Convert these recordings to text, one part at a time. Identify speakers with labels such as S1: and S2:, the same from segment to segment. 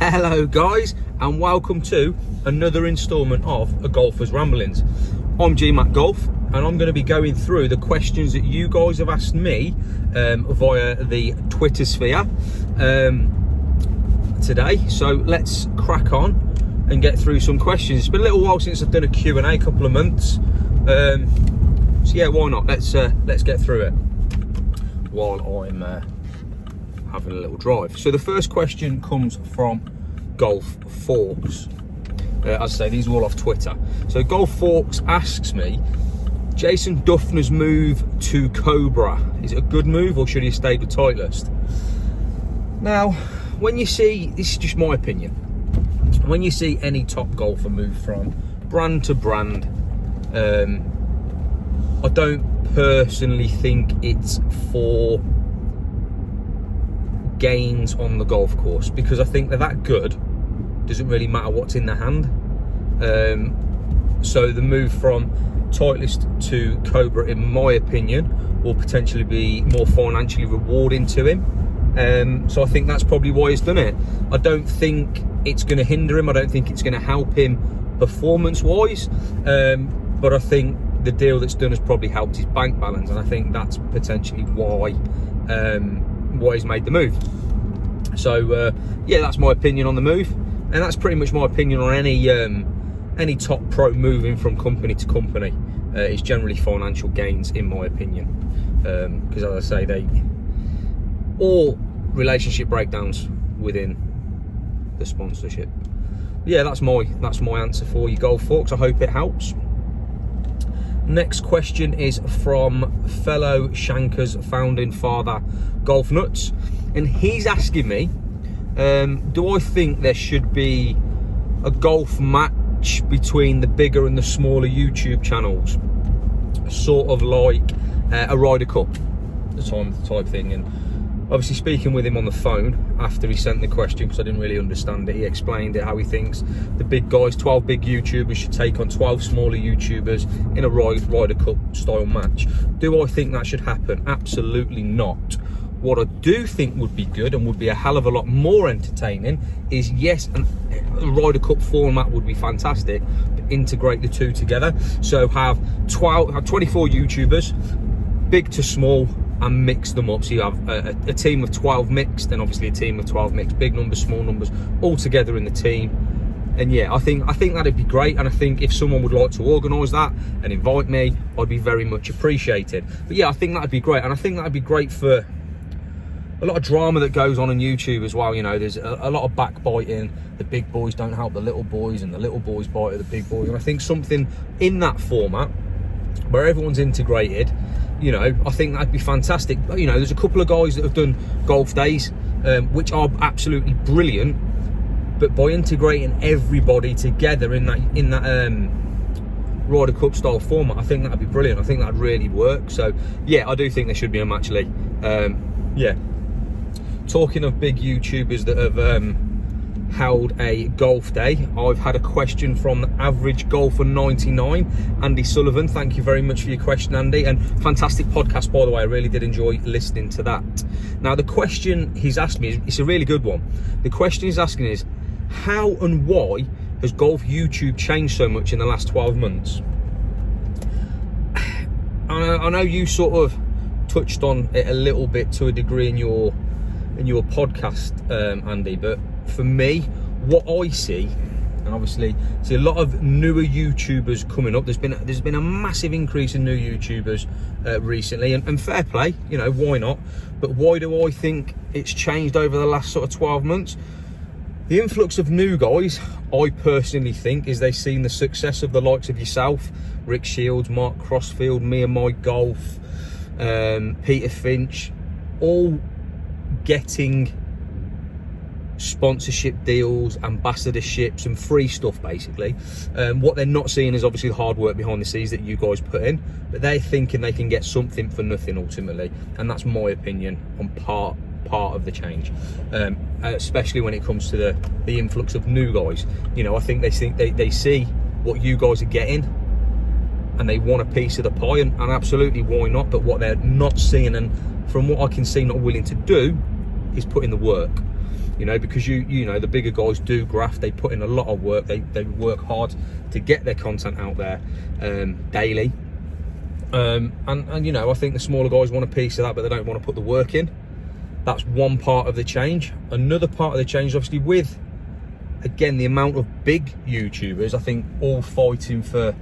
S1: Hello guys, and welcome to another instalment of A Golfer's Ramblings. I'm GMAC Golf, and I'm going to be going through the questions that you guys have asked me via the Twitter sphere today. So let's crack on and get through some questions. It's been a little while since I've done a Q&A, a couple of months. So yeah, why not? Let's get through it while I'm having a little drive. So the first question comes from Golf Forks. As I say, these are all off Twitter. So Golf Forks asks me, Jason Duffner's move to Cobra, is it a good move or should he have stayed with Titleist? Now, when you see, this is just my opinion, when you see any top golfer move from brand to brand, I don't personally think it's for gains on the golf course, because I think they're that good, doesn't really matter what's in their hand. So the move from Titleist to Cobra, in my opinion, will potentially be more financially rewarding to him. So I think that's probably why he's done it. I don't think it's going to hinder him. I don't think it's going to help him performance-wise. But I think the deal that's done has probably helped his bank balance, and I think that's potentially why he's made the move. So yeah, that's my opinion on the move, and that's pretty much my opinion on any top pro moving from company to company. It's generally financial gains, in my opinion, because as I say, all relationship breakdowns within the sponsorship. Yeah, that's my answer for you, Golf Forks. I hope it helps. Next question is from fellow ShankerZ founding father, Golf Nuts, and he's asking me, do I think there should be a golf match between the bigger and the smaller YouTube channels, sort of like a Ryder Cup type thing? And obviously, speaking with him on the phone after he sent the question, because I didn't really understand it, he explained it, how he thinks the big guys, 12 big YouTubers, should take on 12 smaller YouTubers in a Ryder Cup style match. Do I think that should happen? Absolutely not. What I do think would be good and would be a hell of a lot more entertaining is, yes, a Ryder Cup format would be fantastic, but integrate the two together. So have 24 YouTubers, big to small, and mix them up. So you have a team of 12 mixed, and obviously a team of 12 mixed, big numbers, small numbers, all together in the team. And yeah, I think that'd be great. And I think if someone would like to organise that and invite me, I'd be very much appreciated. But yeah, I think that'd be great, and I think that'd be great for a lot of drama that goes on YouTube as well. You know, there's a lot of backbiting. The big boys don't help the little boys, and the little boys bite at the big boys. And I think something in that format where everyone's integrated, you know, I think that'd be fantastic. You know, there's a couple of guys that have done golf days, which are absolutely brilliant, but by integrating everybody together in that Ryder Cup style format, I think that'd be brilliant. I think that'd really work. So yeah, I do think there should be a match league. Yeah, talking of big YouTubers that have held a golf day, I've had a question from the Average Golfer 99, Andy Sullivan. Thank you very much for your question, Andy, and fantastic podcast, by the way. I really did enjoy listening to that. Now, the question he's asked me, it's a really good one. The question he's asking is, how and why has golf YouTube changed so much in the last 12 months? I know you sort of touched on it a little bit to a degree in your podcast, Andy, but for me, what I see, and obviously see a lot of newer YouTubers coming up. There's been a massive increase in new YouTubers recently, and fair play, you know, why not? But why do I think it's changed over the last sort of 12 months? The influx of new guys, I personally think, is they've seen the success of the likes of yourself, Rick Shields, Mark Crossfield, me and my golf, Peter Finch, all getting sponsorship deals, ambassadorships, and free stuff, basically. What they're not seeing is obviously the hard work behind the scenes that you guys put in, but they're thinking they can get something for nothing ultimately, and that's my opinion on part of the change, especially when it comes to the influx of new guys. You know, I think they see what you guys are getting, and they want a piece of the pie, and absolutely, why not? But what they're not seeing, and from what I can see, not willing to do, is put in the work. you know, because you know the bigger guys do graft, they put in a lot of work, they work hard to get their content out there daily, and you know, I think the smaller guys want a piece of that, but they don't want to put the work in. That's one part of the change. Another part of the change, obviously, with again the amount of big YouTubers, I think, all fighting for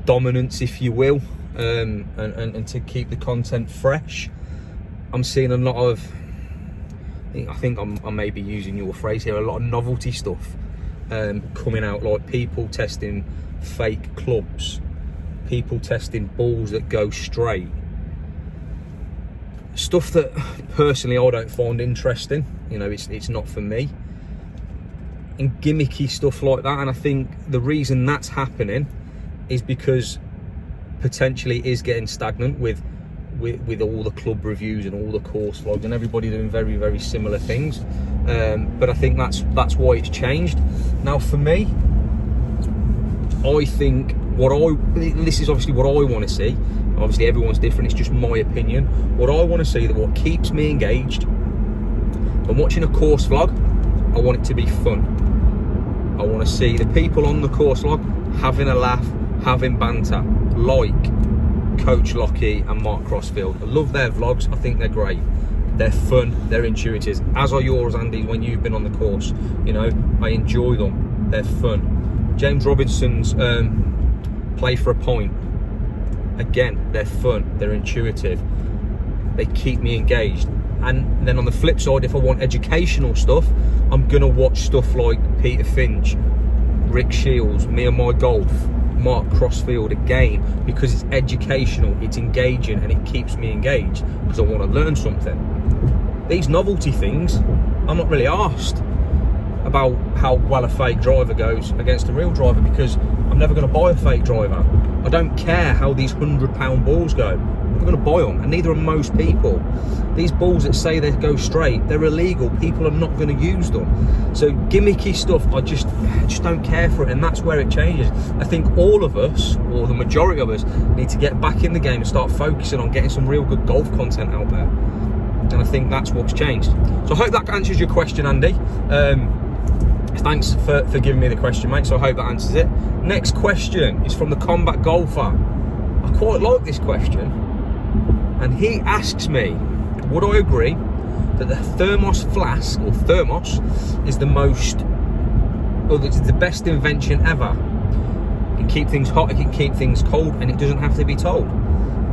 S1: dominance, if you will, and to keep the content fresh. I'm seeing a lot of, I think I may be using your phrase here, a lot of novelty stuff coming out, like people testing fake clubs, people testing balls that go straight, stuff that personally I don't find interesting. You know, it's not for me, and gimmicky stuff like that. And I think the reason that's happening is because potentially it is getting stagnant with all the club reviews and all the course vlogs and everybody doing very, very similar things. But I think that's why it's changed. Now for me, I think this is obviously what I want to see. Obviously everyone's different, it's just my opinion. What I want to see, that what keeps me engaged, I'm watching a course vlog, I want it to be fun. I want to see the people on the course vlog having a laugh, having banter, like Coach Lockie and Mark Crossfield. I love their vlogs, I think they're great. They're fun, they're intuitive, as are yours, Andy, when you've been on the course. You know, I enjoy them, they're fun. James Robinson's Play for a Point, again, they're fun, they're intuitive, they keep me engaged. And then on the flip side, if I want educational stuff, I'm gonna watch stuff like Peter Finch, Rick Shields, Me and My Golf, Mark Crossfield, again, because it's educational, it's engaging, and it keeps me engaged because I want to learn something. These novelty things, I'm not really asked about how well a fake driver goes against a real driver, because I'm never going to buy a fake driver. I don't care how these £100 balls go. I'm never going to buy them, and neither are most people. These balls that say they go straight, they're illegal. People are not going to use them. So gimmicky stuff, I just don't care for it, and that's where it changes. I think all of us, or the majority of us, need to get back in the game and start focusing on getting some real good golf content out there. And I think that's what's changed. So I hope that answers your question, Andy. Thanks for giving me the question, mate, so I hope that answers it. Next question is from the Combat Golfer. I quite like this question, and he asks me, would I agree that the thermos flask, or thermos, is the best invention ever? It can keep things hot, it can keep things cold, and it doesn't have to be told.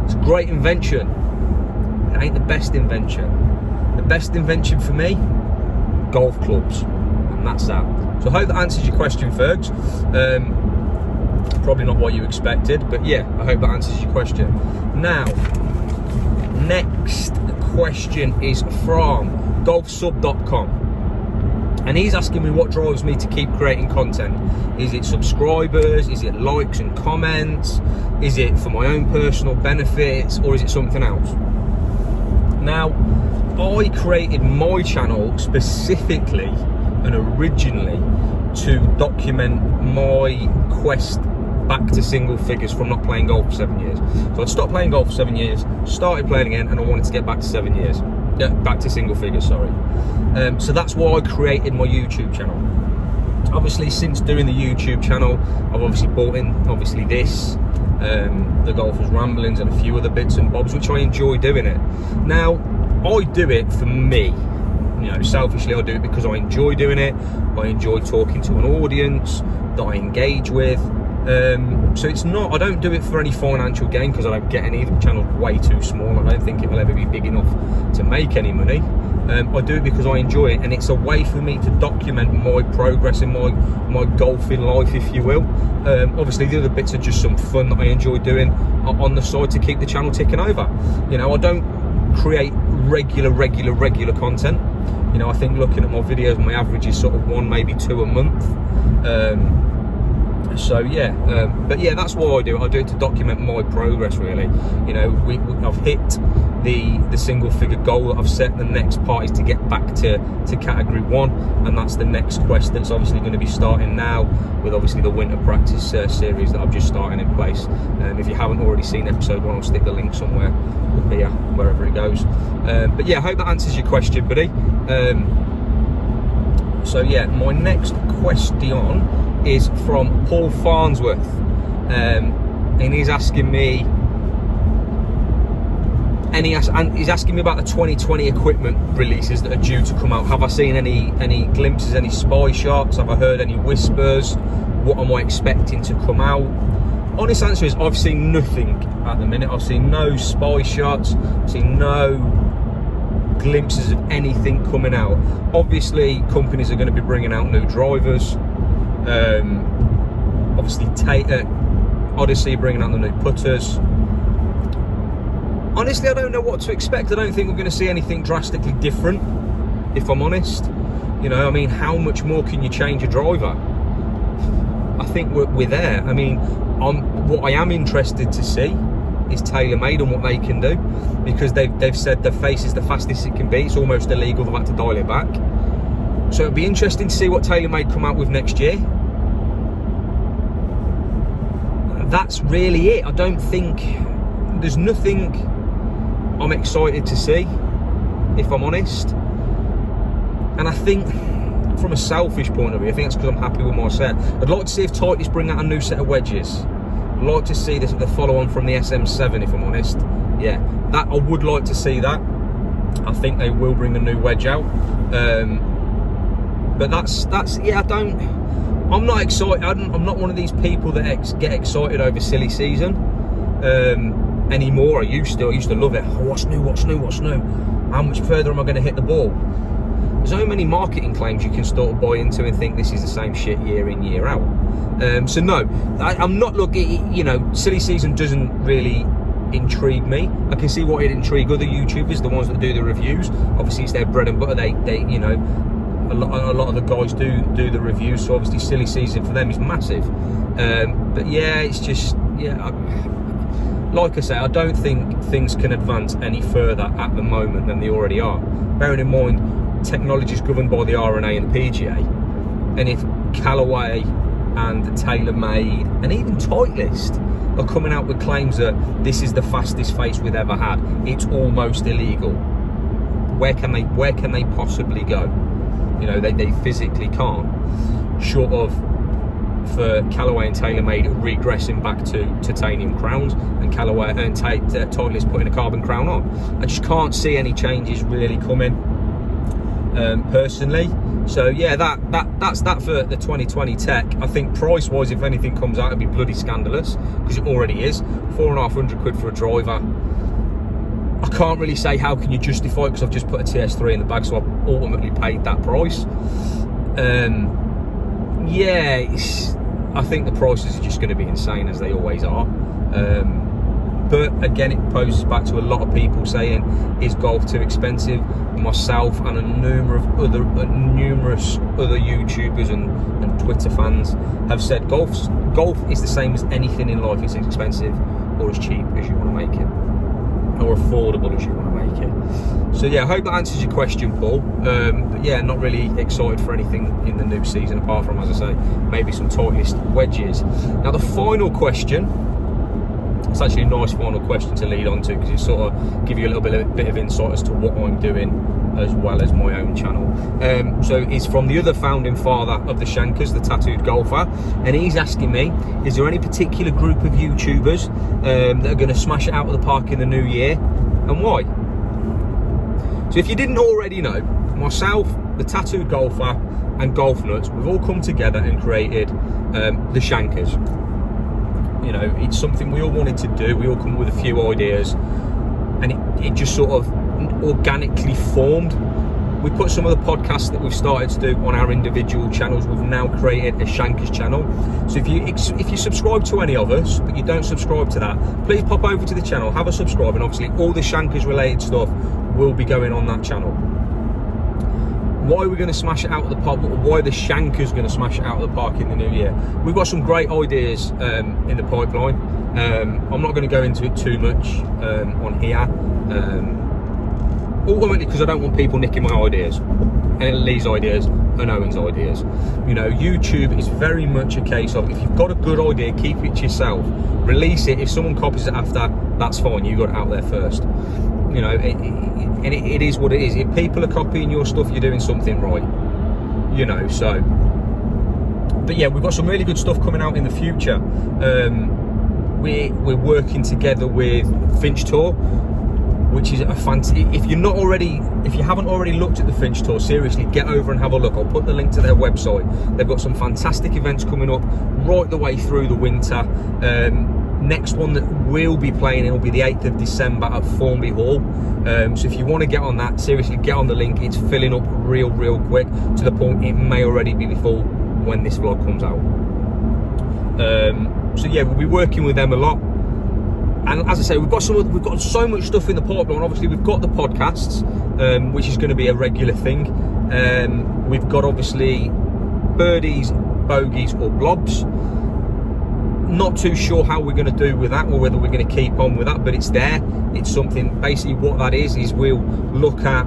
S1: It's a great invention. It ain't the best invention. The best invention for me, golf clubs. And that's that. So I hope that answers your question, Fergs. Probably not what you expected, but yeah, I hope that answers your question. Now, next question is from golfsub.com, and he's asking me what drives me to keep creating content. Is it subscribers? Is it likes and comments? Is it for my own personal benefits, or is it something else? Now, I created my channel specifically and originally to document my quest back to single figures from not playing golf for 7 years. So I'd stopped playing golf for 7 years, started playing again, and I wanted to get back to 7 years. Yeah, back to single figures, sorry. So that's why I created my YouTube channel. Obviously, since doing the YouTube channel, I've obviously bought in, this, the Golfers Ramblings, and a few other bits and bobs, which I enjoy doing it. Now, I do it for me. You know, selfishly, I do it because I enjoy doing it. I enjoy talking to an audience that I engage with. So it's not, I don't do it for any financial gain, because I don't get any. The channel's way too small. I don't think it will ever be big enough to make any money. I do it because I enjoy it, and it's a way for me to document my progress in my golfing life, if you will. Obviously, the other bits are just some fun that I enjoy doing on the side to keep the channel ticking over. You know, I don't create regular content. You know, I think looking at my videos, my average is sort of 1, maybe 2 a month. So yeah, but yeah, that's why I do it to document my progress, really. You know, I've hit the single figure goal that I've set. The next part is to get back to category 1, and that's the next quest that's obviously going to be starting now, with obviously the winter practice series that I've just started in place. If you haven't already seen episode 1, I'll stick the link somewhere up here, wherever it goes. But yeah, I hope that answers your question, buddy. So yeah, my next question is from Paul Farnsworth, and he's asking me, he's asking me about the 2020 equipment releases that are due to come out. Have I seen any glimpses, any spy shots? Have I heard any whispers? What am I expecting to come out? Honest answer is I've seen nothing at the minute. I've seen no spy shots, I've seen no glimpses of anything coming out. Obviously companies are going to be bringing out new drivers. Obviously Odyssey bringing out the new putters. Honestly, I don't know what to expect. I don't think we're going to see anything drastically different, if I'm honest. You know, I mean, how much more can you change a driver? I think we're there. I mean, what I am interested to see is TaylorMade and what they can do, because they've said the face is the fastest it can be. It's almost illegal. They've had to dial it back. So it'll be interesting to see what TaylorMade come out with next year. That's really it. I don't think there's nothing I'm excited to see, if I'm honest. And I think from a selfish point of view, I think that's because I'm happy with my set. I'd like to see if Titleist bring out a new set of wedges. I'd like to see this, the follow on from the SM7, if I'm honest. Yeah, that I would like to see that. I think they will bring a new wedge out. But that's yeah, I'm not excited. I'm not one of these people that get excited over silly season anymore. I used to love it. Oh, what's new? How much further am I going to hit the ball? There's so many marketing claims you can start to buy into and think this is the same shit year in, year out. So no, I'm not looking. You know, silly season doesn't really intrigue me. I can see why it intrigue other YouTubers, the ones that do the reviews. Obviously, it's their bread and butter. They you know, a lot of the guys do the reviews. So obviously, silly season for them is massive. But yeah, it's just like I say, I don't think things can advance any further at the moment than they already are. Bearing in mind, technology is governed by the R&A and the PGA, and if Callaway and TaylorMade and even Titleist are coming out with claims that this is the fastest face we've ever had, it's almost illegal. Where can they possibly go? You know, they physically can't, short of for Callaway and TaylorMade regressing back to titanium crowns, and Callaway and Titleist putting a carbon crown on. I just can't see any changes really coming, personally. So yeah, that's that for the 2020 tech. I think price wise, if anything comes out, it'd be bloody scandalous, because it already is. £450 for a driver. I can't really say how can you justify it, because I've just put a TS3 in the bag, so I've ultimately paid that price. Yeah, I think the prices are just going to be insane, as they always are. But again, it poses back to a lot of people saying, is golf too expensive? Myself and numerous other YouTubers and Twitter fans have said golf is the same as anything in life. It's expensive or as cheap as you want to make it, or affordable as you want to make it. So yeah, I hope that answers your question, Paul. But yeah, not really excited for anything in the new season, apart from, as I say, maybe some Titleist wedges. Now the final question, it's actually a nice final question to lead on to, because it sort of give you a little bit of insight as to what I'm doing, as well as my own channel. So it's from the other founding father of the ShankerZ, the tattooed golfer, and he's asking me, is there any particular group of YouTubers that are going to smash it out of the park in the new year, and why? So if you didn't already know, myself, the tattooed golfer, and Golf Nuts, we've all come together and created the ShankerZ. You know, it's something we all wanted to do. We all come with a few ideas, and it just sort of organically formed. We put some of the podcasts that we've started to do on our individual channels. We've now created a ShankerZ channel. So if you subscribe to any of us, but you don't subscribe to that, please pop over to the channel, have a subscribe, and obviously all the ShankerZ related stuff will be going on that channel. why we're going to smash it out of the park, why the ShankerZ going to smash it out of the park in the new year. We've got some great ideas in the pipeline. I'm not going to go into it too much on here, ultimately because I don't want people nicking my ideas, and Lee's ideas and Owen's ideas. You know, YouTube is very much a case of, if you've got a good idea, keep it to yourself, release it. If someone copies it after, that's fine, you got it out there first. You know, it is what it is. If people are copying your stuff, you're doing something right. You know, so. But yeah, we've got some really good stuff coming out in the future. We're working together with Finch Tour, which is a fancy. If you haven't already looked at the Finch Tour, seriously, get over and have a look. I'll put the link to their website. They've got some fantastic events coming up right the way through the winter. Next one that we'll be playing in will be the 8th of December at Formby Hall. So if you want to get on that, seriously, get on the link. It's filling up real quick, to the point it may already be full when this vlog comes out. So yeah, we'll be working with them a lot. And as I say, we've got so much stuff in the pipeline. Obviously, we've got the podcasts, which is going to be a regular thing. We've got obviously birdies, bogeys, or blobs. Not too sure how we're going to do with that, or whether we're going to keep on with that, but it's there. It's something. Basically, what that is we'll look at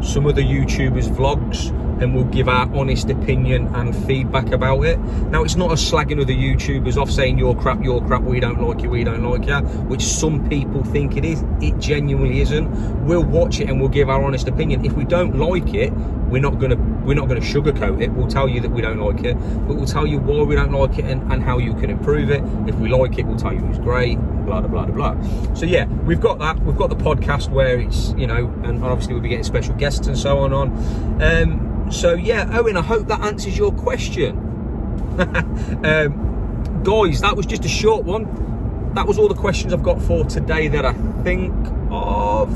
S1: some other YouTubers' vlogs, and we'll give our honest opinion and feedback about it. Now, it's not a slagging other YouTubers off, saying you're crap, we don't like you, which some people think it is. It genuinely isn't. We'll watch it and we'll give our honest opinion. If we don't like it, we're not gonna sugarcoat it. We'll tell you that we don't like it, but we'll tell you why we don't like it and how you can improve it. If we like it, we'll tell you it's great, blah blah blah blah. So yeah, we've got that. We've got the podcast where it's, you know, and obviously we'll be getting special guests and so on. So yeah, Owen, I hope that answers your question. Guys, that was just a short one. That was all the questions I've got for today that I think of.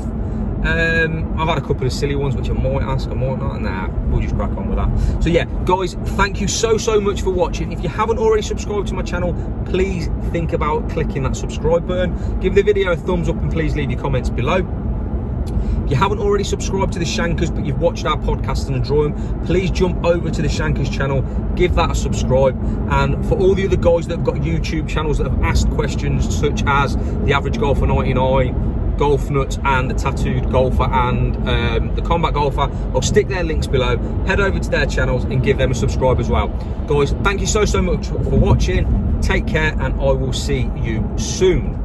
S1: I've had a couple of silly ones which I might ask, I might not. Nah, we'll just crack on with that. So yeah, guys, thank you so much for watching. If you haven't already subscribed to my channel, please think about clicking that subscribe button. Give the video a thumbs up and please leave your comments below. If you haven't already subscribed to the ShankerZ, but you've watched our podcast and enjoy them, please jump over to the ShankerZ channel, give that a subscribe. And for all the other guys that have got YouTube channels that have asked questions, such as the Average Golfer 99, Golf Nuts, and the Tattooed Golfer, and the Combat Golfer, I'll stick their links below. Head over to their channels and give them a subscribe as well. Guys, thank you so much for watching. Take care, and I will see you soon.